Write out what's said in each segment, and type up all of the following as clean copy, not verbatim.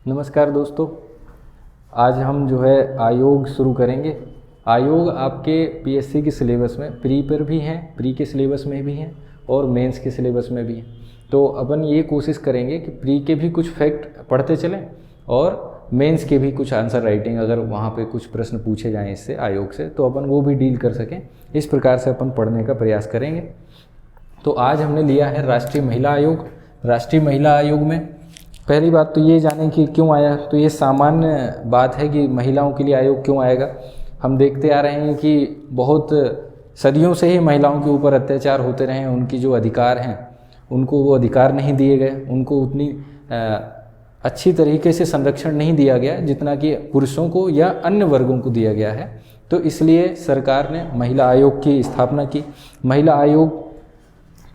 नमस्कार दोस्तों, आज हम जो है आयोग शुरू करेंगे। आयोग आपके पीएससी के सिलेबस में प्री पर भी हैं, प्री के सिलेबस में भी हैं और मेंस के सिलेबस में भी हैं। तो अपन ये कोशिश करेंगे कि प्री के भी कुछ फैक्ट पढ़ते चलें और मेंस के भी कुछ आंसर राइटिंग, अगर वहाँ पे कुछ प्रश्न पूछे जाएँ इससे आयोग से, तो अपन वो भी डील कर सकें। इस प्रकार से अपन पढ़ने का प्रयास करेंगे। तो आज हमने लिया है राष्ट्रीय महिला आयोग। राष्ट्रीय महिला आयोग में पहली बात तो ये जानें कि क्यों आया। तो ये सामान्य बात है कि महिलाओं के लिए आयोग क्यों आएगा। हम देखते आ रहे हैं कि बहुत सदियों से ही महिलाओं के ऊपर अत्याचार होते रहे हैं। उनकी जो अधिकार हैं उनको वो अधिकार नहीं दिए गए, उनको उतनी अच्छी तरीके से संरक्षण नहीं दिया गया जितना कि पुरुषों को या अन्य वर्गों को दिया गया है। तो इसलिए सरकार ने महिला आयोग की स्थापना की। महिला आयोग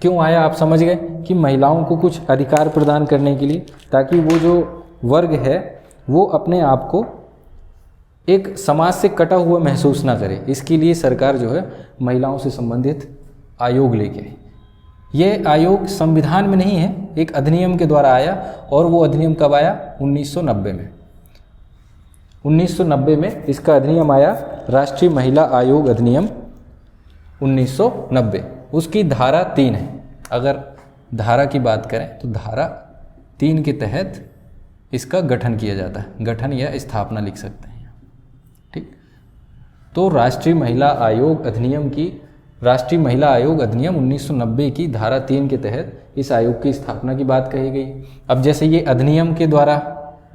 क्यों आया, आप समझ गए कि महिलाओं को कुछ अधिकार प्रदान करने के लिए, ताकि वो जो वर्ग है वो अपने आप को एक समाज से कटा हुआ महसूस ना करे। इसके लिए सरकार जो है महिलाओं से संबंधित आयोग लेके आई। ये आयोग संविधान में नहीं है, एक अधिनियम के द्वारा आया। और वो अधिनियम कब आया? 1990 में। 1990 में इसका अधिनियम आया, राष्ट्रीय महिला आयोग अधिनियम 1990। उसकी धारा 3 है। अगर धारा की बात करें तो धारा 3 के तहत इसका गठन किया जाता है। गठन या स्थापना लिख सकते हैं, ठीक। तो राष्ट्रीय महिला आयोग अधिनियम की, राष्ट्रीय महिला आयोग अधिनियम 1990 की धारा 3 के तहत इस आयोग की स्थापना की बात कही गई। अब जैसे ये अधिनियम के द्वारा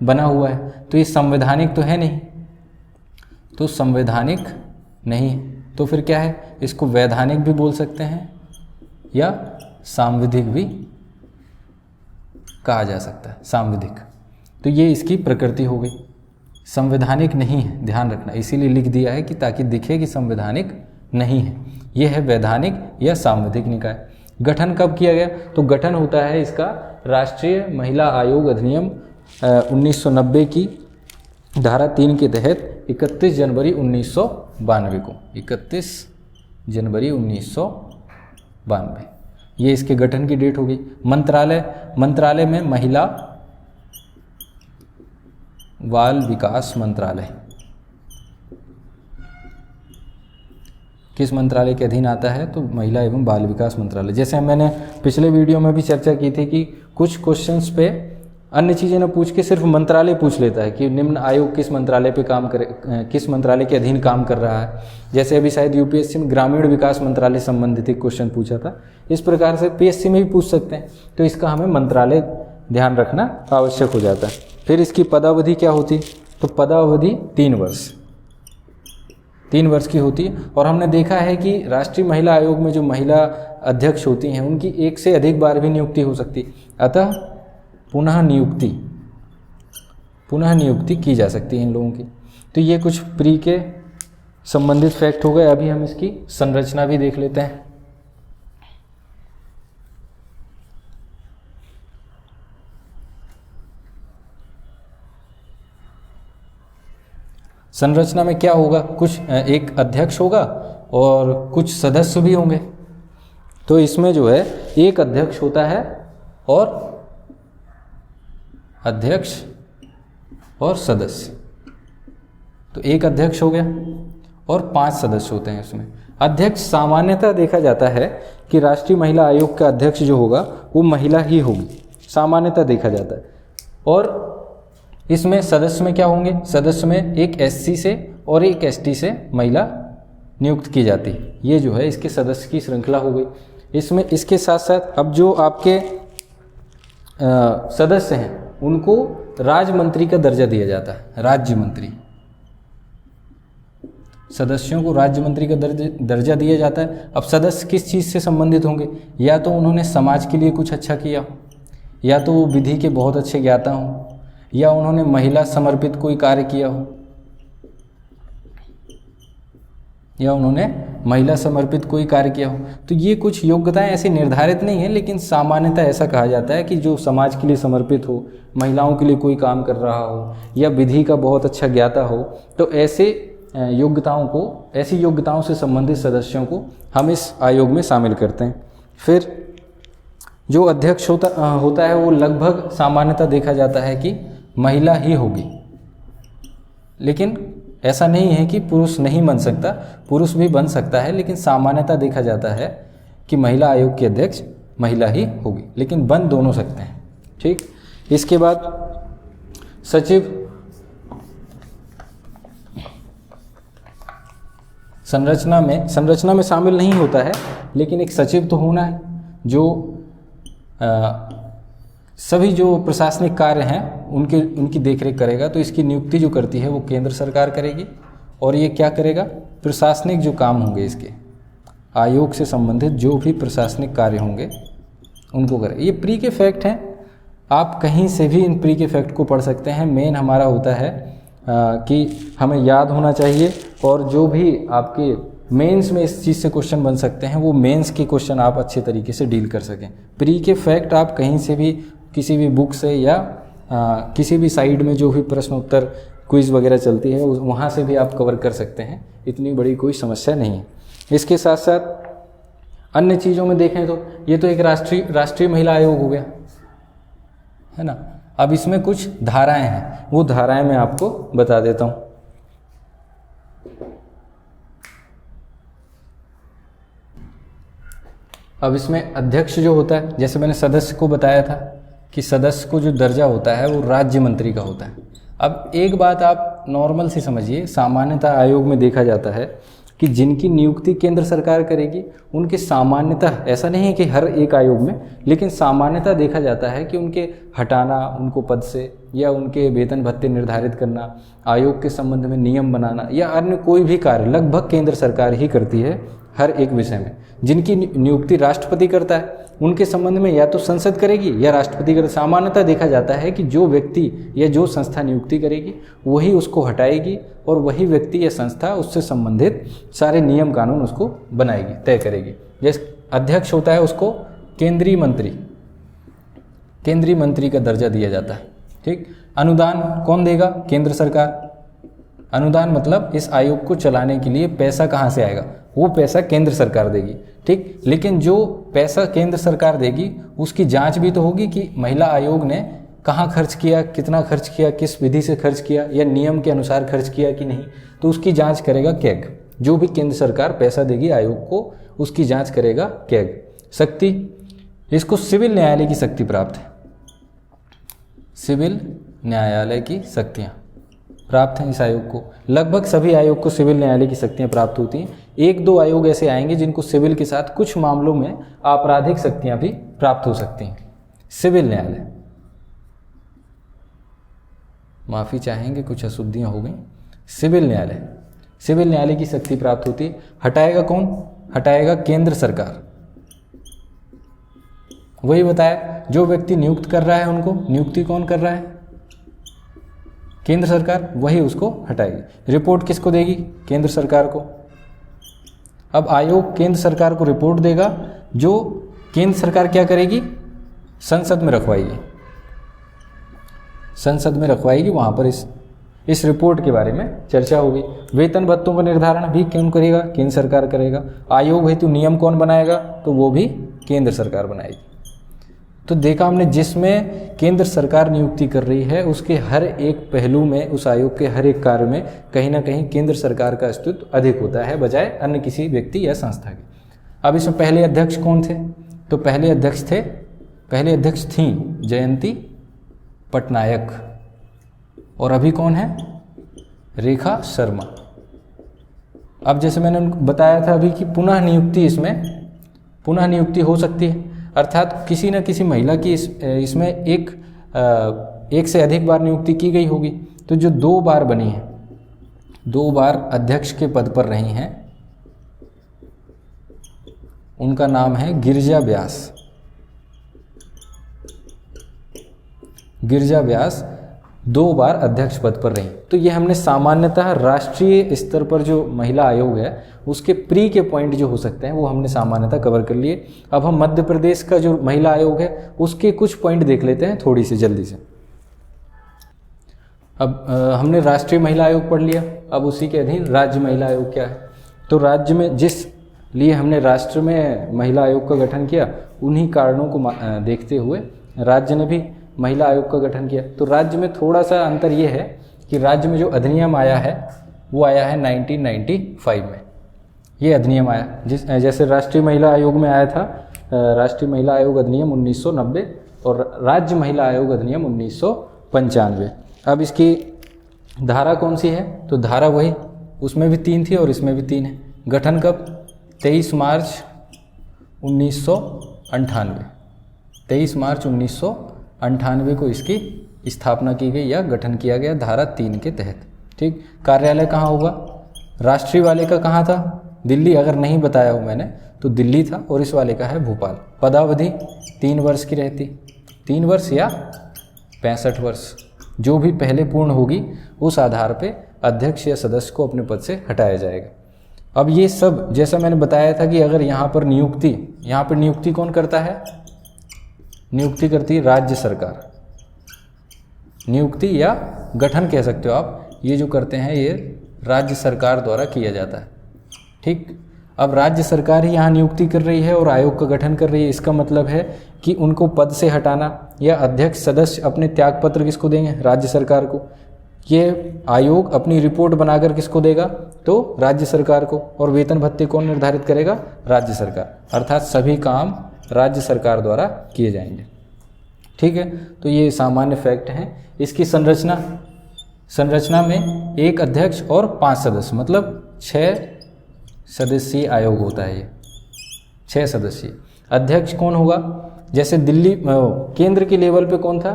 बना हुआ है तो ये संवैधानिक तो है नहीं, तो संवैधानिक नहीं, तो फिर क्या है? इसको वैधानिक भी बोल सकते हैं या सांविधिक भी कहा जा सकता है, सांविधिक। तो ये इसकी प्रकृति हो गई, संवैधानिक नहीं है, ध्यान रखना। इसीलिए लिख दिया है कि ताकि दिखे कि संवैधानिक नहीं है। ये है वैधानिक या सांविधिक निकाय। गठन कब किया गया? तो गठन होता है इसका राष्ट्रीय महिला आयोग अधिनियम 1990 की धारा 3 के तहत 31 जनवरी 1992 को, 31 जनवरी 1992 ये इसके गठन की डेट हो गई। मंत्रालय में महिला बाल विकास मंत्रालय किस मंत्रालय के अधीन आता है? तो महिला एवं बाल विकास मंत्रालय। जैसे मैंने पिछले वीडियो में भी चर्चा की थी कि कुछ क्वेश्चंस पे अन्य चीज़ें न पूछ के सिर्फ मंत्रालय पूछ लेता है कि निम्न आयोग किस मंत्रालय पे काम करे, किस मंत्रालय के अधीन काम कर रहा है। जैसे अभी शायद यूपीएससी में ग्रामीण विकास मंत्रालय संबंधित एक क्वेश्चन पूछा था। इस प्रकार से पीएससी में भी पूछ सकते हैं। तो इसका हमें मंत्रालय ध्यान रखना आवश्यक हो जाता है। फिर इसकी पदावधि क्या होती? तो पदावधि 3 वर्ष की होती है। और हमने देखा है कि राष्ट्रीय महिला आयोग में जो महिला अध्यक्ष होती हैं उनकी एक से अधिक बार भी नियुक्ति हो सकती है। अतः पुनः नियुक्ति की जा सकती है इन लोगों की। तो ये कुछ प्री के संबंधित फैक्ट हो गए। अभी हम इसकी संरचना भी देख लेते हैं। संरचना में क्या होगा? कुछ एक अध्यक्ष होगा और कुछ सदस्य भी होंगे। तो इसमें जो है एक अध्यक्ष होता है और अध्यक्ष और सदस्य। तो एक अध्यक्ष हो गया और 5 सदस्य होते हैं इसमें। अध्यक्ष सामान्यतः देखा जाता है कि राष्ट्रीय महिला आयोग का अध्यक्ष जो होगा वो महिला ही होगी, सामान्यतः देखा जाता है। और इसमें सदस्य में क्या होंगे? सदस्य में एक एससी से और एक एसटी से महिला नियुक्त की जाती है। ये जो है इसके सदस्य की श्रृंखला हो गई। इसमें इसके साथ साथ अब जो आपके सदस्य हैं उनको राज्य मंत्री का दर्जा दिया जाता है। राज्य मंत्री, सदस्यों को राज्य मंत्री का दर्जा दिया जाता है। अब सदस्य किस चीज़ से संबंधित होंगे? या तो उन्होंने समाज के लिए कुछ अच्छा किया हो, या तो वो विधि के बहुत अच्छे ज्ञाता हों, या उन्होंने महिला समर्पित कोई कार्य किया हो, तो ये कुछ योग्यताएं ऐसी निर्धारित नहीं है, लेकिन सामान्यतः ऐसा कहा जाता है कि जो समाज के लिए समर्पित हो, महिलाओं के लिए कोई काम कर रहा हो, या विधि का बहुत अच्छा ज्ञाता हो, तो ऐसी योग्यताओं से संबंधित सदस्यों को हम इस आयोग में शामिल करते हैं। फिर जो अध्यक्ष होता है वो लगभग सामान्यतः देखा जाता है कि महिला ही होगी। लेकिन ऐसा नहीं है कि पुरुष नहीं बन सकता, पुरुष भी बन सकता है, लेकिन सामान्यतः देखा जाता है कि महिला आयोग की अध्यक्ष महिला ही होगी, लेकिन बन दोनों सकते हैं। ठीक, इसके बाद सचिव संरचना में शामिल नहीं होता है, लेकिन एक सचिव तो होना है जो सभी जो प्रशासनिक कार्य हैं उनकी देखरेख करेगा। तो इसकी नियुक्ति जो करती है वो केंद्र सरकार करेगी, और ये क्या करेगा, प्रशासनिक जो काम होंगे इसके आयोग से संबंधित जो भी प्रशासनिक कार्य होंगे उनको करेगा। ये प्री के फैक्ट हैं, आप कहीं से भी इन प्री के फैक्ट को पढ़ सकते हैं। मेन हमारा होता है कि हमें याद होना चाहिए, और जो भी आपके मेंस में इस चीज़ से क्वेश्चन बन सकते हैं वो मेंस के क्वेश्चन आप अच्छे तरीके से डील कर सकें। प्री के फैक्ट आप कहीं से भी किसी भी बुक से या किसी भी साइड में जो भी प्रश्न उत्तर क्विज़ वगैरह चलती है वहाँ से भी आप कवर कर सकते हैं, इतनी बड़ी कोई समस्या नहीं है। इसके साथ साथ अन्य चीज़ों में देखें तो ये तो एक राष्ट्रीय महिला आयोग हो गया, है ना। अब इसमें कुछ धाराएं हैं, वो धाराएं मैं आपको बता देता हूँ। अब इसमें अध्यक्ष जो होता है, जैसे मैंने सदस्य को बताया था कि सदस्य को जो दर्जा होता है वो राज्य मंत्री का होता है। अब एक बात आप नॉर्मल से समझिए, सामान्यतः आयोग में देखा जाता है कि जिनकी नियुक्ति केंद्र सरकार करेगी उनके सामान्यतः, ऐसा नहीं है कि हर एक आयोग में, लेकिन सामान्यतः देखा जाता है कि उनके हटाना उनको पद से, या उनके वेतन भत्ते निर्धारित करना, आयोग के संबंध में नियम बनाना, या अन्य कोई भी कार्य लगभग केंद्र सरकार ही करती है हर एक विषय में। जिनकी नियुक्ति राष्ट्रपति करता है उनके संबंध में या तो संसद करेगी या राष्ट्रपति करेगी। सामान्यतः देखा जाता है कि जो व्यक्ति या जो संस्था नियुक्ति करेगी वही उसको हटाएगी, और वही व्यक्ति या संस्था उससे संबंधित सारे नियम कानून उसको बनाएगी, तय करेगी। जैसे अध्यक्ष होता है उसको केंद्रीय मंत्री का दर्जा दिया जाता है। ठीक, अनुदान कौन देगा, केंद्र सरकार। अनुदान मतलब इस आयोग को चलाने के लिए पैसा कहाँ से आएगा, वो पैसा केंद्र सरकार देगी। ठीक, लेकिन जो पैसा केंद्र सरकार देगी उसकी जांच भी तो होगी कि महिला आयोग ने कहाँ खर्च किया, कितना खर्च किया, किस विधि से खर्च किया, या नियम के अनुसार खर्च किया कि नहीं, तो उसकी जांच करेगा कैग। जो भी केंद्र सरकार पैसा देगी आयोग को उसकी जांच करेगा कैग। शक्ति, इसको सिविल न्यायालय की शक्ति प्राप्त है, सिविल न्यायालय की शक्तियाँ प्राप्त हैं इस आयोग को। लगभग सभी आयोग को सिविल न्यायालय की शक्तियाँ प्राप्त होती हैं। एक दो आयोग ऐसे आएंगे जिनको सिविल के साथ कुछ मामलों में आपराधिक शक्तियाँ भी प्राप्त हो सकती हैं। सिविल न्यायालय, माफ़ी चाहेंगे कुछ अशुद्धियाँ हो गई। सिविल न्यायालय की शक्ति प्राप्त होती है। हटाएगा कौन, हटाएगा केंद्र सरकार। वही बताया, जो व्यक्ति नियुक्त कर रहा है उनको, नियुक्ति कौन कर रहा है, केंद्र सरकार, वही उसको हटाएगी। रिपोर्ट किसको देगी, केंद्र सरकार को। अब आयोग केंद्र सरकार को रिपोर्ट देगा, जो केंद्र सरकार क्या करेगी, संसद में रखवाएगी, वहाँ पर इस रिपोर्ट के बारे में चर्चा होगी। वेतन भत्तों का निर्धारण भी कौन करेगा, केंद्र सरकार करेगा। आयोग हेतु नियम कौन बनाएगा, तो वो भी केंद्र सरकार बनाएगी। तो देखा हमने, जिसमें केंद्र सरकार नियुक्ति कर रही है उसके हर एक पहलू में, उस आयोग के हर एक कार्य में कहीं ना कहीं केंद्र सरकार का अस्तित्व अधिक होता है बजाय अन्य किसी व्यक्ति या संस्था के। अब इसमें पहले अध्यक्ष कौन थे, तो पहले अध्यक्ष थी जयंती पटनायक, और अभी कौन है, रेखा शर्मा। अब जैसे मैंने उनको बताया था अभी कि पुनः नियुक्ति हो सकती है, अर्थात किसी न किसी महिला की इसमें एक से अधिक बार नियुक्ति की गई होगी। तो जो 2 बार बनी है, 2 बार अध्यक्ष के पद पर रही हैं, उनका नाम है गिरिजा व्यास 2 बार अध्यक्ष पद पर रही। तो ये हमने सामान्यतः राष्ट्रीय स्तर पर जो महिला आयोग है उसके प्री के पॉइंट जो हो सकते हैं वो हमने सामान्यतः कवर कर लिए। अब हम मध्य प्रदेश का जो महिला आयोग है उसके कुछ पॉइंट देख लेते हैं थोड़ी सी जल्दी से। अब हमने राष्ट्रीय महिला आयोग पढ़ लिया, अब उसी के अधीन राज्य महिला आयोग क्या है। तो राज्य में जिस लिए हमने राष्ट्र में महिला आयोग का गठन किया, उन्हीं कारणों को देखते हुए राज्य ने भी महिला आयोग का गठन किया। तो राज्य में थोड़ा सा अंतर ये है कि राज्य में जो अधिनियम आया है वो आया है 1995 में, ये अधिनियम आया। जैसे राष्ट्रीय महिला आयोग में आया था राष्ट्रीय महिला आयोग अधिनियम 1990 और राज्य महिला आयोग अधिनियम 1995। अब इसकी धारा कौन सी है? तो धारा वही, उसमें भी 3 थी और इसमें भी 3 है। गठन कब? 23 मार्च 1998, 23 मार्च 1998 को इसकी स्थापना की गई या गठन किया गया धारा 3 के तहत। ठीक, कार्यालय कहाँ होगा? राष्ट्रीय वाले का कहाँ था? दिल्ली, अगर नहीं बताया हो मैंने तो दिल्ली था, और इस वाले का है भोपाल। पदावधि 3 वर्ष की रहती, 3 वर्ष या 65 वर्ष, जो भी पहले पूर्ण होगी उस आधार पे अध्यक्ष या सदस्य को अपने पद से हटाया जाएगा। अब ये सब जैसा मैंने बताया था कि अगर यहाँ पर नियुक्ति कौन करता है? नियुक्ति करती है राज्य सरकार। नियुक्ति या गठन कह सकते हो आप, ये जो करते हैं ये राज्य सरकार द्वारा किया जाता है। ठीक, अब राज्य सरकार ही यहाँ नियुक्ति कर रही है और आयोग का गठन कर रही है। इसका मतलब है कि उनको पद से हटाना या अध्यक्ष सदस्य अपने त्यागपत्र किसको देंगे? राज्य सरकार को। ये आयोग अपनी रिपोर्ट बनाकर किसको देगा? तो राज्य सरकार को। और वेतन भत्ते कौन निर्धारित करेगा? राज्य सरकार। अर्थात सभी काम राज्य सरकार द्वारा किए जाएंगे। ठीक है, तो ये सामान्य फैक्ट हैं। इसकी संरचना में 1 अध्यक्ष और 5 सदस्य, मतलब 6 सदस्यीय आयोग होता है। ये 6 सदस्यीय। अध्यक्ष कौन होगा? जैसे दिल्ली केंद्र के लेवल पे कौन था?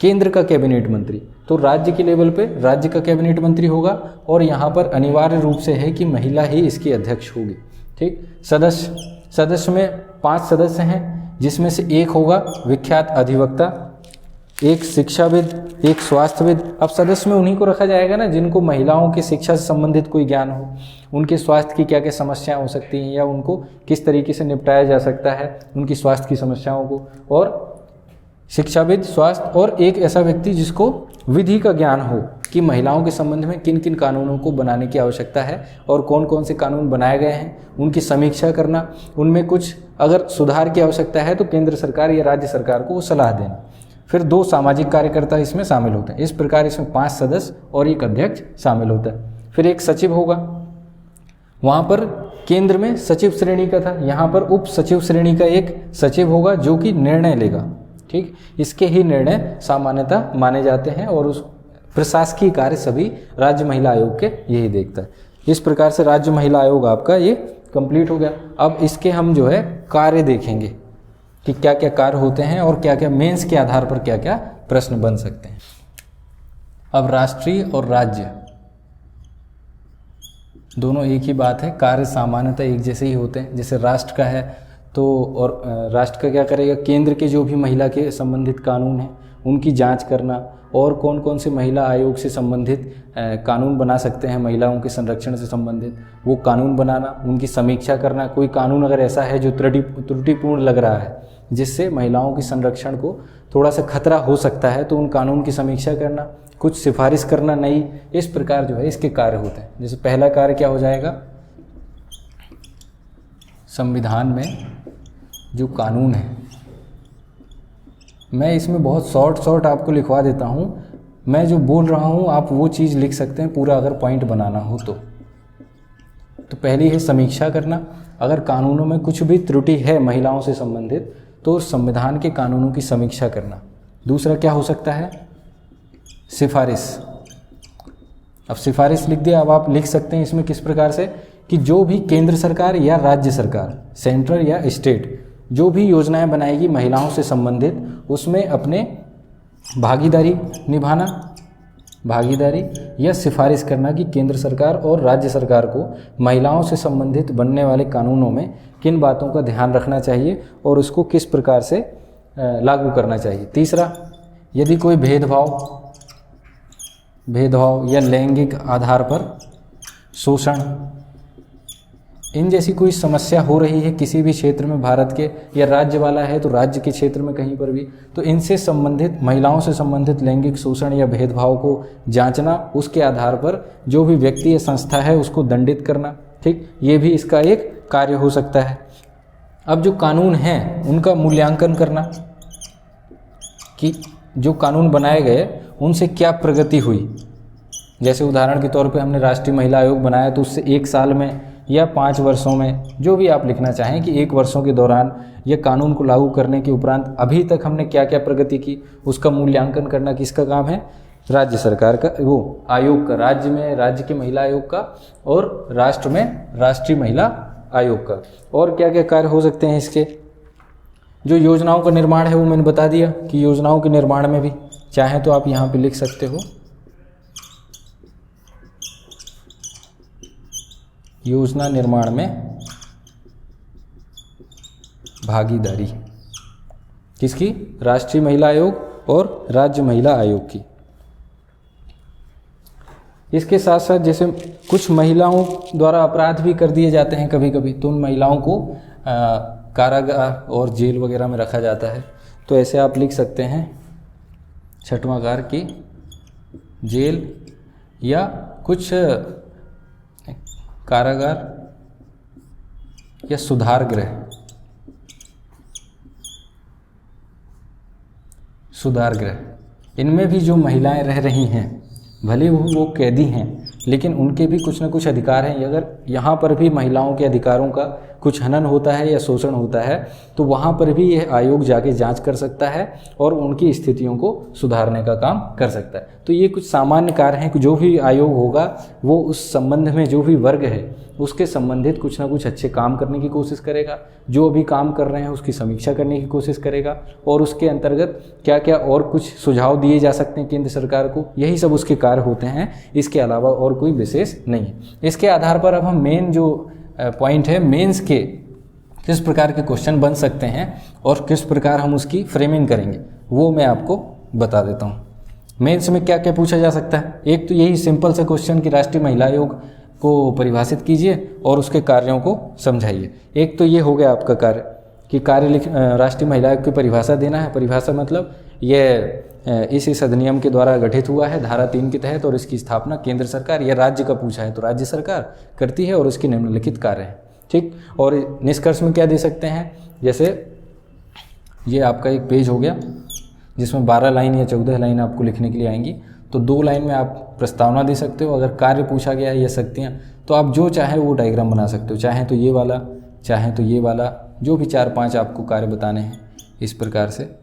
केंद्र का कैबिनेट मंत्री। तो राज्य के लेवल पे राज्य का कैबिनेट मंत्री होगा, और यहाँ पर अनिवार्य रूप से है कि महिला ही इसकी अध्यक्ष होगी। ठीक, सदस्य में 5 सदस्य हैं, जिसमें से 1 होगा विख्यात अधिवक्ता, 1 शिक्षाविद, 1 स्वास्थ्यविद। अब सदस्य में उन्हीं को रखा जाएगा ना जिनको महिलाओं की शिक्षा से संबंधित कोई ज्ञान हो, उनके स्वास्थ्य की क्या क्या समस्याएं हो सकती हैं या उनको किस तरीके से निपटाया जा सकता है उनकी स्वास्थ्य की समस्याओं को। और शिक्षाविद, स्वास्थ्य, और एक ऐसा व्यक्ति जिसको विधि का ज्ञान हो कि महिलाओं के संबंध में किन किन कानूनों को बनाने की आवश्यकता है और कौन कौन से कानून बनाए गए हैं, उनकी समीक्षा करना, उनमें कुछ अगर सुधार की आवश्यकता है तो केंद्र सरकार या राज्य सरकार को वो सलाह देना। फिर 2 सामाजिक कार्यकर्ता इसमें शामिल होते हैं। इस प्रकार इसमें 5 सदस्य और 1 अध्यक्ष शामिल होता है। फिर 1 सचिव होगा, वहाँ पर केंद्र में सचिव श्रेणी का था, यहाँ पर उप सचिव श्रेणी का 1 सचिव होगा जो कि निर्णय लेगा। ठीक, इसके ही निर्णय सामान्यतः माने जाते हैं और उस प्रशासकीय कार्य सभी राज्य महिला आयोग के यही देखता है। इस प्रकार से राज्य महिला आयोग आपका ये कंप्लीट हो गया। अब इसके हम जो है कार्य देखेंगे कि क्या क्या कार्य होते हैं और क्या क्या मेंस के आधार पर क्या क्या प्रश्न बन सकते हैं। अब राष्ट्रीय और राज्य दोनों एक ही बात है, कार्य सामान्यतः एक जैसे ही होते हैं। जैसे राष्ट्र का है तो और राष्ट्र का क्या करेगा? केंद्र के जो भी महिला के संबंधित कानून हैं उनकी जांच करना, और कौन कौन से महिला आयोग से संबंधित कानून बना सकते हैं महिलाओं के संरक्षण से संबंधित, वो कानून बनाना, उनकी समीक्षा करना। कोई कानून अगर ऐसा है जो त्रुटिपूर्ण लग रहा है जिससे महिलाओं के संरक्षण को थोड़ा सा खतरा हो सकता है तो उन कानून की समीक्षा करना, कुछ सिफारिश करना नई। इस प्रकार जो है इसके कार्य होते हैं। जैसे पहला कार्य क्या हो जाएगा? संविधान में जो कानून है, मैं इसमें बहुत शॉर्ट आपको लिखवा देता हूँ। मैं जो बोल रहा हूँ आप वो चीज़ लिख सकते हैं पूरा अगर पॉइंट बनाना हो तो पहली है समीक्षा करना। अगर कानूनों में कुछ भी त्रुटि है महिलाओं से संबंधित तो संविधान के कानूनों की समीक्षा करना। दूसरा क्या हो सकता है? सिफारिश। अब सिफारिश लिख दिया, अब आप लिख सकते हैं इसमें किस प्रकार से कि जो भी केंद्र सरकार या राज्य सरकार, सेंट्रल या स्टेट, जो भी योजनाएं बनाएगी महिलाओं से संबंधित उसमें अपने भागीदारी निभाना, भागीदारी या सिफारिश करना कि केंद्र सरकार और राज्य सरकार को महिलाओं से संबंधित बनने वाले कानूनों में किन बातों का ध्यान रखना चाहिए और उसको किस प्रकार से लागू करना चाहिए। तीसरा, यदि कोई भेदभाव या लैंगिक आधार पर शोषण, इन जैसी कोई समस्या हो रही है किसी भी क्षेत्र में भारत के, या राज्य वाला है तो राज्य के क्षेत्र में कहीं पर भी, तो इनसे संबंधित महिलाओं से संबंधित लैंगिक शोषण या भेदभाव को जांचना, उसके आधार पर जो भी व्यक्ति या संस्था है उसको दंडित करना। ठीक, ये भी इसका एक कार्य हो सकता है। अब जो कानून हैं उनका मूल्यांकन करना कि जो कानून बनाए गए उनसे क्या प्रगति हुई। जैसे उदाहरण के तौर पे हमने राष्ट्रीय महिला आयोग बनाया तो उससे 1 साल में या 5 वर्षों में, जो भी आप लिखना चाहें कि 1 वर्षों के दौरान यह कानून को लागू करने के उपरांत अभी तक हमने क्या क्या प्रगति की, उसका मूल्यांकन करना किसका काम है, राज्य सरकार का, वो आयोग का, राज्य में राज्य के महिला आयोग का और राष्ट्र में राष्ट्रीय महिला आयोग का। और क्या क्या कार्य हो सकते हैं इसके, जो योजनाओं का निर्माण है वो मैंने बता दिया कि योजनाओं के निर्माण में भी चाहे तो आप यहाँ पे लिख सकते हो योजना निर्माण में भागीदारी किसकी, राष्ट्रीय महिला आयोग और राज्य महिला आयोग की। इसके साथ साथ जैसे कुछ महिलाओं द्वारा अपराध भी कर दिए जाते हैं कभी कभी, तो उन महिलाओं को कारागार और जेल वगैरह में रखा जाता है। तो ऐसे आप लिख सकते हैं 6वां कार्य की जेल या कुछ कारागार या सुधार गृह, सुधार गृह। इनमें भी जो महिलाएं रह रही हैं, भले वो कैदी हैं लेकिन उनके भी कुछ ना कुछ अधिकार हैं। अगर यहाँ पर भी महिलाओं के अधिकारों का कुछ हनन होता है या शोषण होता है तो वहाँ पर भी यह आयोग जाके जांच कर सकता है और उनकी स्थितियों को सुधारने का काम कर सकता है। तो ये कुछ सामान्य कार्य हैं कि जो भी आयोग होगा वो उस संबंध में जो भी वर्ग है उसके संबंधित कुछ ना कुछ अच्छे काम करने की कोशिश करेगा, जो अभी काम कर रहे हैं उसकी समीक्षा करने की कोशिश करेगा और उसके अंतर्गत क्या क्या और कुछ सुझाव दिए जा सकते हैं केंद्र सरकार को, यही सब उसके कार्य होते हैं। इसके अलावा और कोई विशेष नहीं है। इसके आधार पर अब हम मेन जो पॉइंट है, मेंस के किस प्रकार के क्वेश्चन बन सकते हैं और किस प्रकार हम उसकी फ्रेमिंग करेंगे वो मैं आपको बता देता हूँ। मेंस में क्या क्या पूछा जा सकता है, एक तो यही सिंपल सा क्वेश्चन कि राष्ट्रीय महिला आयोग को परिभाषित कीजिए और उसके कार्यों को समझाइए। एक तो ये हो गया आपका कार्य कि राष्ट्रीय महिला आयोग की परिभाषा देना है। परिभाषा मतलब ये इस अधिनियम के द्वारा गठित हुआ है धारा 3 के तहत और इसकी स्थापना केंद्र सरकार या राज्य का पूछा है तो राज्य सरकार करती है और उसकी निम्नलिखित कार्य है। ठीक, और निष्कर्ष में क्या दे सकते हैं, जैसे ये आपका एक पेज हो गया जिसमें 12 लाइन या 14 लाइन आपको लिखने के लिए आएंगी। तो 2 लाइन में आप प्रस्तावना दे सकते हो। अगर कार्य पूछा गया है या शक्तियाँ तो आप जो चाहे वो डायग्राम बना सकते हो, चाहे तो ये वाला चाहे तो ये वाला, जो भी 4-5 आपको कार्य बताने हैं इस प्रकार से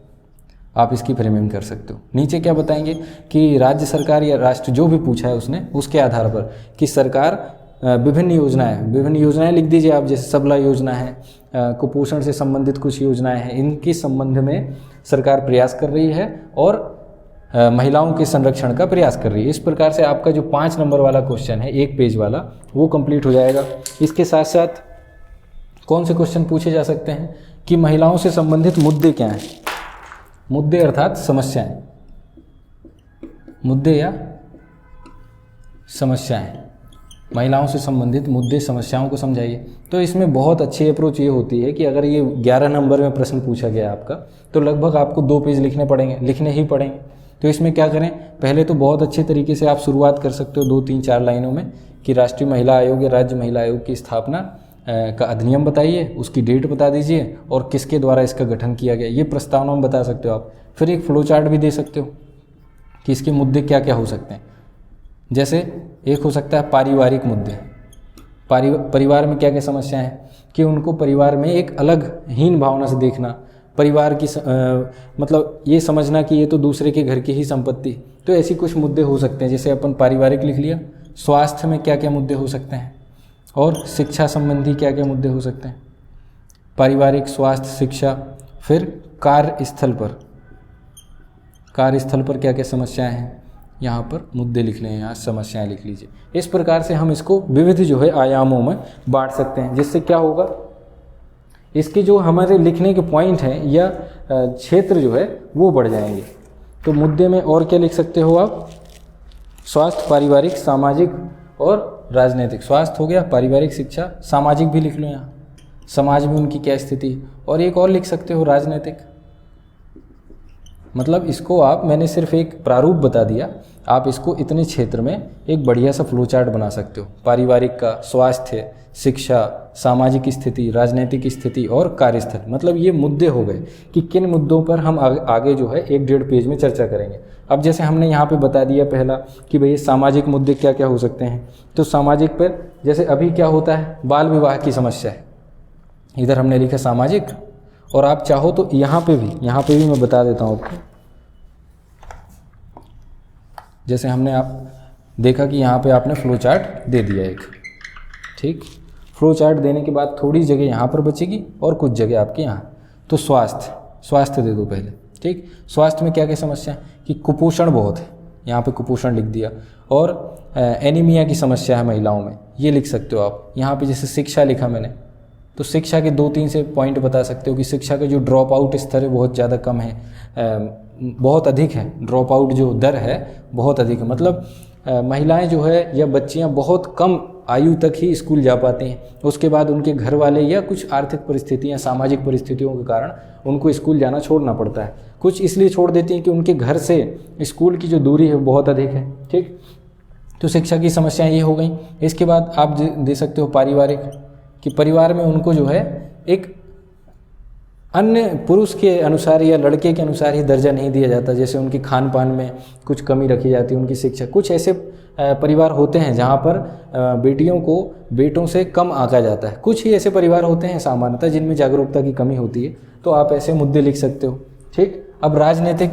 आप इसकी फ्रेमिंग कर सकते हो। नीचे क्या बताएंगे कि राज्य सरकार या राष्ट्र जो भी पूछा है उसने उसके आधार पर कि सरकार विभिन्न योजनाएं लिख दीजिए आप, जैसे सबला योजना है, कुपोषण से संबंधित कुछ योजनाएं हैं, इनके संबंध में सरकार प्रयास कर रही है और महिलाओं के संरक्षण का प्रयास कर रही है। इस प्रकार से आपका जो 5 नंबर वाला क्वेश्चन है 1 पेज वाला वो कंप्लीट हो जाएगा। इसके साथ साथ कौन से क्वेश्चन पूछे जा सकते हैं कि महिलाओं से संबंधित मुद्दे क्या हैं, मुद्दे अर्थात समस्याएं, मुद्दे या समस्याएं, महिलाओं से संबंधित मुद्दे समस्याओं को समझाइए। तो इसमें बहुत अच्छी अप्रोच ये होती है कि अगर ये 11 नंबर में प्रश्न पूछा गया आपका तो लगभग आपको 2 पेज लिखने ही पड़ेंगे। तो इसमें क्या करें, पहले तो बहुत अच्छे तरीके से आप शुरुआत कर सकते हो 2-3-4 लाइनों में कि राष्ट्रीय महिला आयोग या राज्य महिला आयोग की स्थापना का अधिनियम बताइए, उसकी डेट बता दीजिए और किसके द्वारा इसका गठन किया गया, ये प्रस्तावना में बता सकते हो आप। फिर एक फ्लो चार्ट भी दे सकते हो कि इसके मुद्दे क्या क्या हो सकते हैं। जैसे एक हो सकता है पारिवारिक मुद्दे, परिवार में क्या क्या समस्याएं हैं कि उनको परिवार में एक अलग हीन भावना से देखना, परिवार की मतलब ये समझना कि ये तो दूसरे के घर की ही संपत्ति। तो ऐसी कुछ मुद्दे हो सकते हैं, जैसे अपन पारिवारिक लिख लिया। स्वास्थ्य में क्या क्या मुद्दे हो सकते हैं और शिक्षा संबंधी क्या क्या मुद्दे हो सकते हैं, पारिवारिक, स्वास्थ्य, शिक्षा। फिर कार्यस्थल पर क्या क्या समस्याएं हैं, यहाँ पर मुद्दे लिख लें, यहाँ समस्याएं लिख लीजिए। इस प्रकार से हम इसको विविध जो है आयामों में बांट सकते हैं, जिससे क्या होगा, इसके जो हमारे लिखने के पॉइंट हैं या क्षेत्र जो है वो बढ़ जाएंगे। तो मुद्दे में और क्या लिख सकते हो आप, स्वास्थ्य, पारिवारिक, सामाजिक और राजनीतिक। स्वास्थ्य हो गया, पारिवारिक, शिक्षा, सामाजिक भी लिख लो यहाँ, समाज में उनकी क्या स्थिति। और एक और लिख सकते हो राजनीतिक, मतलब इसको मैंने सिर्फ एक प्रारूप बता दिया, आप इसको इतने क्षेत्र में एक बढ़िया सा फ्लो चार्ट बना सकते हो। पारिवारिक का, स्वास्थ्य, शिक्षा, सामाजिक स्थिति, राजनीतिक स्थिति और कार्यस्थल, मतलब ये मुद्दे हो गए कि किन मुद्दों पर हम आगे जो है 1-1.5 पेज में चर्चा करेंगे। अब जैसे हमने यहाँ पे बता दिया पहला कि भाई सामाजिक मुद्दे क्या क्या हो सकते हैं, तो सामाजिक पर जैसे अभी क्या होता है, बाल विवाह की समस्या है, इधर हमने लिखा सामाजिक, और आप चाहो तो यहाँ पे भी मैं बता देता हूँ आपको। जैसे हमने आप देखा कि यहाँ पे आपने फ्लो चार्ट दे दिया एक, ठीक, फ्लो चार्ट देने के बाद थोड़ी जगह यहाँ पर बचेगी और कुछ जगह आपके यहाँ, तो स्वास्थ्य दे दो पहले, ठीक। स्वास्थ्य में क्या क्या समस्या है कि कुपोषण बहुत है, यहाँ पे कुपोषण लिख दिया, और एनीमिया की समस्या है महिलाओं में, ये लिख सकते हो आप। यहाँ पे जैसे शिक्षा लिखा मैंने, तो शिक्षा के 2-3 से पॉइंट बता सकते हो कि शिक्षा का जो ड्रॉप आउट स्तर है बहुत ज़्यादा कम है, बहुत अधिक है, ड्रॉप आउट जो दर है बहुत अधिक है, मतलब महिलाएं जो है या बच्चियां बहुत कम आयु तक ही स्कूल जा पाती हैं, उसके बाद उनके घर वाले या कुछ आर्थिक परिस्थितियां, सामाजिक परिस्थितियों के कारण उनको स्कूल जाना छोड़ना पड़ता है। कुछ इसलिए छोड़ देती हैं कि उनके घर से स्कूल की जो दूरी है बहुत अधिक है, ठीक। तो शिक्षा की समस्याएं ये हो गई। इसके बाद आप दे सकते हो पारिवारिक, कि परिवार में उनको जो है एक अन्य पुरुष के अनुसार या लड़के के अनुसार ही दर्जा नहीं दिया जाता, जैसे उनके खान पान में कुछ कमी रखी जाती है, उनकी शिक्षा, कुछ ऐसे परिवार होते हैं जहाँ पर बेटियों को बेटों से कम आंका जाता है, कुछ ही ऐसे परिवार होते हैं सामान्यतः जिनमें जागरूकता की कमी होती है, तो आप ऐसे मुद्दे लिख सकते हो, ठीक। अब राजनीतिक,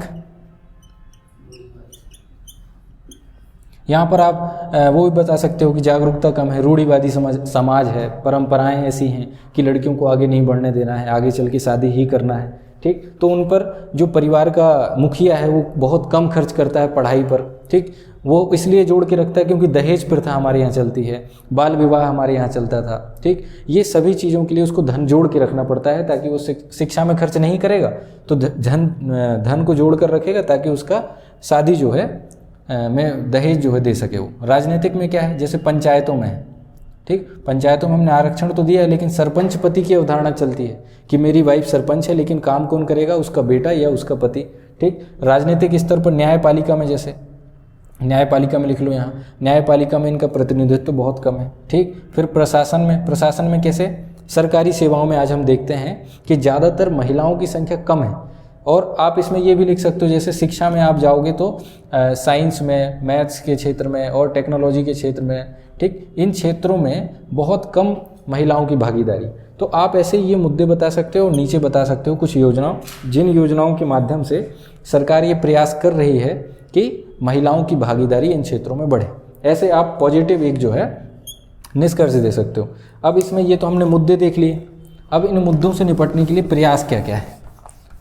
यहाँ पर आप वो भी बता सकते हो कि जागरूकता कम है, रूढ़िवादी समाज है, परंपराएं ऐसी हैं कि लड़कियों को आगे नहीं बढ़ने देना है, आगे चल के शादी ही करना है, ठीक। तो उन पर जो परिवार का मुखिया है वो बहुत कम खर्च करता है पढ़ाई पर, ठीक, वो इसलिए जोड़ के रखता है क्योंकि दहेज प्रथा हमारे यहाँ चलती है, बाल विवाह हमारे यहाँ चलता था, ठीक। ये सभी चीज़ों के लिए उसको धन जोड़ के रखना पड़ता है, ताकि वो शिक्षा में खर्च नहीं करेगा तो धन को जोड़ कर रखेगा ताकि उसका शादी जो है में दहेज जो है दे सके वो। राजनीतिक में क्या है, जैसे पंचायतों में है, ठीक, पंचायतों में हमने आरक्षण तो दिया है, लेकिन सरपंच पति की अवधारणा चलती है कि मेरी वाइफ सरपंच है, लेकिन काम कौन करेगा, उसका बेटा या उसका पति, ठीक। राजनीतिक स्तर पर न्यायपालिका में, जैसे न्यायपालिका में लिख लो यहाँ, न्यायपालिका में इनका प्रतिनिधित्व बहुत कम है, ठीक। फिर प्रशासन में कैसे, सरकारी सेवाओं में आज हम देखते हैं कि ज़्यादातर महिलाओं की संख्या कम है। और आप इसमें ये भी लिख सकते हो, जैसे शिक्षा में आप जाओगे तो साइंस में, मैथ्स के क्षेत्र में और टेक्नोलॉजी के क्षेत्र में, ठीक, इन क्षेत्रों में बहुत कम महिलाओं की भागीदारी। तो आप ऐसे ये मुद्दे बता सकते हो और नीचे बता सकते हो कुछ योजनाओं, जिन योजनाओं के माध्यम से सरकार ये प्रयास कर रही है कि महिलाओं की भागीदारी इन क्षेत्रों में बढ़े। ऐसे आप पॉजिटिव एक जो है निष्कर्ष दे सकते हो। अब इसमें ये तो हमने मुद्दे देख लिए, अब इन मुद्दों से निपटने के लिए प्रयास क्या क्या है,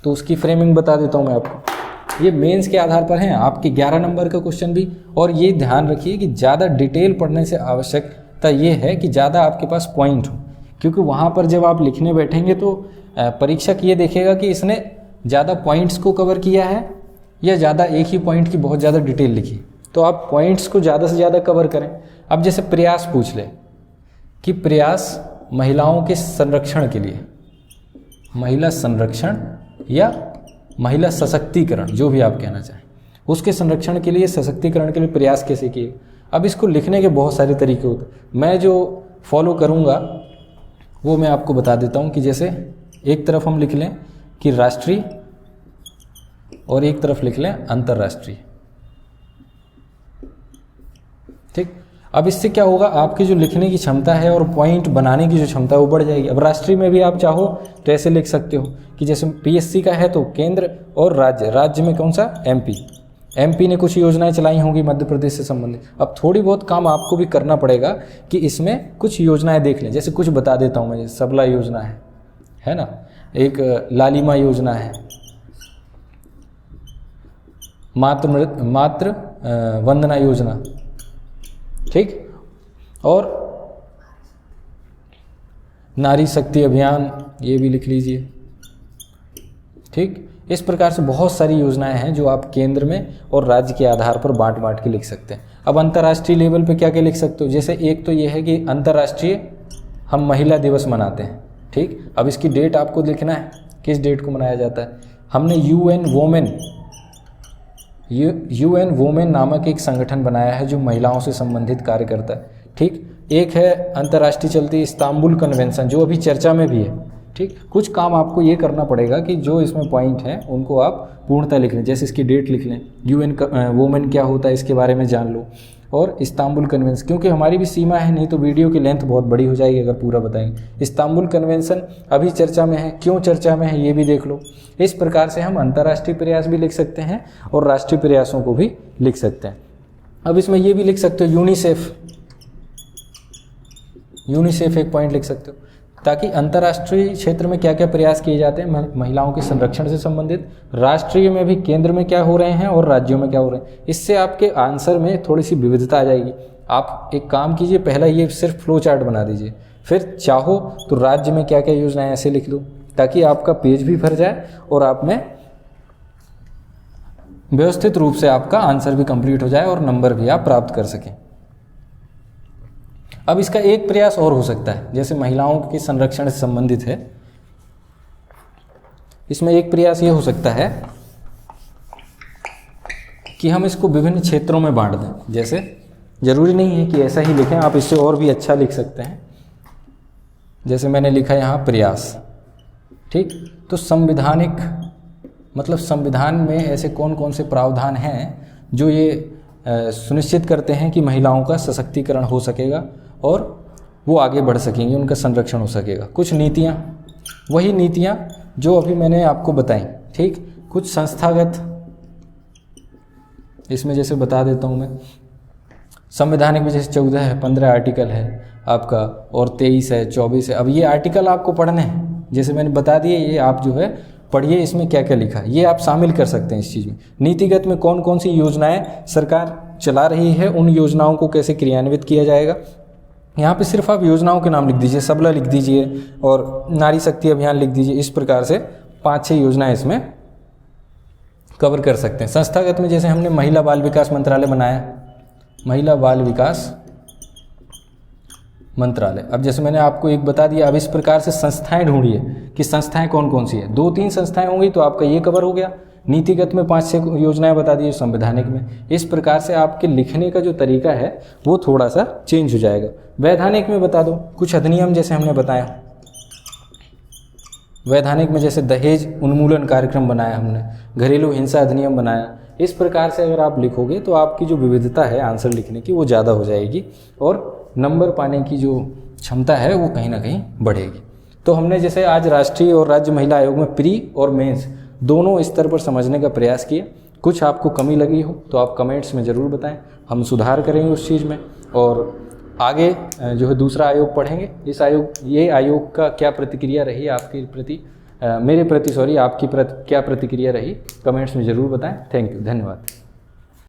तो उसकी फ्रेमिंग बता देता हूँ मैं आपको। ये मेंस के आधार पर हैं आपके 11 नंबर का क्वेश्चन भी, और ये ध्यान रखिए कि ज़्यादा डिटेल पढ़ने से आवश्यकता ये है कि ज़्यादा आपके पास पॉइंट हो, क्योंकि वहाँ पर जब आप लिखने बैठेंगे तो परीक्षक ये देखेगा कि इसने ज़्यादा पॉइंट्स को कवर किया है या ज़्यादा एक ही पॉइंट की बहुत ज़्यादा डिटेल लिखी, तो आप पॉइंट्स को ज़्यादा से ज़्यादा कवर करें। अब जैसे प्रयास पूछ ले कि प्रयास महिलाओं के संरक्षण के लिए, महिला संरक्षण या महिला सशक्तिकरण, जो भी आप कहना चाहें, उसके संरक्षण के लिए, सशक्तिकरण के लिए प्रयास कैसे किए। अब इसको लिखने के बहुत सारे तरीके होते हैं, मैं जो फॉलो करूँगा वो मैं आपको बता देता हूँ कि जैसे एक तरफ हम लिख लें कि राष्ट्रीय और एक तरफ लिख लें अंतर्राष्ट्रीय, ठीक। अब इससे क्या होगा, आपकी जो लिखने की क्षमता है और पॉइंट बनाने की जो क्षमता है वो बढ़ जाएगी। अब राष्ट्रीय में भी आप चाहो तो ऐसे लिख सकते हो कि जैसे पीएससी का है तो केंद्र और राज्य में कौन सा, एमपी ने कुछ योजनाएं चलाई होंगी मध्य प्रदेश से संबंधित। अब थोड़ी बहुत काम आपको भी करना पड़ेगा कि इसमें कुछ योजनाएं देख लें, जैसे कुछ बता देता हूँ मैं, जैसे सबला योजना है ना, एक लालिमा योजना है, मातृ वंदना योजना, ठीक, और नारी शक्ति अभियान, ये भी लिख लीजिए, ठीक। इस प्रकार से बहुत सारी योजनाएं हैं जो आप केंद्र में और राज्य के आधार पर बांट के लिख सकते हैं। अब अंतर्राष्ट्रीय लेवल पे क्या क्या लिख सकते हो, जैसे एक तो ये है कि अंतर्राष्ट्रीय हम महिला दिवस मनाते हैं, ठीक। अब इसकी डेट आपको लिखना है, किस डेट को मनाया जाता है। हमने UN वोमेन UN वोमेन नामक एक संगठन बनाया है जो महिलाओं से संबंधित कार्य करता है। ठीक, एक है अंतर्राष्ट्रीय चलती इस्तांबुल कन्वेंशन जो अभी चर्चा में भी है। ठीक, कुछ काम आपको ये करना पड़ेगा कि जो इसमें पॉइंट हैं उनको आप पूर्णतः लिख लें, जैसे इसकी डेट लिख लें, UN वोमेन क्या होता है इसके बारे में जान लो, और इस्तांबुल कन्वेंशन, क्योंकि हमारी भी सीमा है, नहीं तो वीडियो की लेंथ बहुत बड़ी हो जाएगी अगर पूरा बताएंगे। इस्तांबुल कन्वेंशन अभी चर्चा में है, क्यों चर्चा में है ये भी देख लो। इस प्रकार से हम अंतर्राष्ट्रीय प्रयास भी लिख सकते हैं और राष्ट्रीय प्रयासों को भी लिख सकते हैं। अब इसमें ये भी लिख सकते हो यूनिसेफ एक पॉइंट लिख सकते हो, ताकि अंतर्राष्ट्रीय क्षेत्र में क्या क्या प्रयास किए जाते हैं महिलाओं के संरक्षण से संबंधित, राष्ट्रीय में भी केंद्र में क्या हो रहे हैं और राज्यों में क्या हो रहे हैं। इससे आपके आंसर में थोड़ी सी विविधता आ जाएगी। आप एक काम कीजिए, पहला ये सिर्फ फ्लो चार्ट बना दीजिए, फिर चाहो तो राज्य में क्या क्या योजनाएं ऐसे लिख लो, ताकि आपका पेज भी भर जाए और आप में व्यवस्थित रूप से आपका आंसर भी कंप्लीट हो जाए और नंबर भी आप प्राप्त कर सकें। अब इसका एक प्रयास और हो सकता है, जैसे महिलाओं के संरक्षण से संबंधित है, इसमें एक प्रयास ये हो सकता है कि हम इसको विभिन्न क्षेत्रों में बांट दें। जैसे जरूरी नहीं है कि ऐसा ही लिखें, आप इससे और भी अच्छा लिख सकते हैं। जैसे मैंने लिखा यहाँ प्रयास। ठीक, तो संविधानिक मतलब संविधान में ऐसे कौन कौन से प्रावधान हैं जो ये सुनिश्चित करते हैं कि महिलाओं का सशक्तिकरण हो सकेगा और वो आगे बढ़ सकेंगी, उनका संरक्षण हो सकेगा। कुछ नीतियाँ, वही नीतियाँ जो अभी मैंने आपको बताई। ठीक, कुछ संस्थागत, इसमें जैसे बता देता हूँ मैं, संवैधानिक में जैसे 14 है, 15 आर्टिकल है आपका, और 23 है, 24 है। अब ये आर्टिकल आपको पढ़ने हैं, जैसे मैंने बता दिए, ये आप जो है पढ़िए इसमें क्या क्या लिखा है, ये आप शामिल कर सकते हैं इस चीज़ में। नीतिगत में कौन कौन सी योजनाएं सरकार चला रही है, उन योजनाओं को कैसे क्रियान्वित किया जाएगा। यहाँ पे सिर्फ आप योजनाओं के नाम लिख दीजिए, सबला लिख दीजिए और नारी शक्ति अभियान लिख दीजिए। इस प्रकार से 5-6 योजनाएं इसमें कवर कर सकते हैं। संस्थागत में जैसे हमने महिला बाल विकास मंत्रालय बनाया, महिला बाल विकास मंत्रालय। अब जैसे मैंने आपको एक बता दिया, अब इस प्रकार से संस्थाएं ढूंढिए कि संस्थाएं कौन कौन सी है। 2-3 संस्थाएं होंगी तो आपका ये कवर हो गया। नीतिगत में 5-6 योजनाएं बता दी, संवैधानिक में। इस प्रकार से आपके लिखने का जो तरीका है वो थोड़ा सा चेंज हो जाएगा। वैधानिक में बता दो कुछ अधिनियम, जैसे हमने बताया वैधानिक में, जैसे दहेज उन्मूलन कार्यक्रम बनाया हमने, घरेलू हिंसा अधिनियम बनाया। इस प्रकार से अगर आप लिखोगे तो आपकी जो विविधता है आंसर लिखने की वो ज़्यादा हो जाएगी और नंबर पाने की जो क्षमता है वो कहीं ना कहीं बढ़ेगी। तो हमने जैसे आज राष्ट्रीय और राज्य महिला आयोग में प्री और मेंस दोनों स्तर पर समझने का प्रयास किया। कुछ आपको कमी लगी हो तो आप कमेंट्स में ज़रूर बताएं, हम सुधार करेंगे उस चीज़ में। और आगे जो है दूसरा आयोग पढ़ेंगे। ये आयोग का क्या प्रतिक्रिया रही आपके प्रति, मेरे प्रति आपकी क्या प्रतिक्रिया रही, कमेंट्स में ज़रूर बताएं। थैंक यू, धन्यवाद।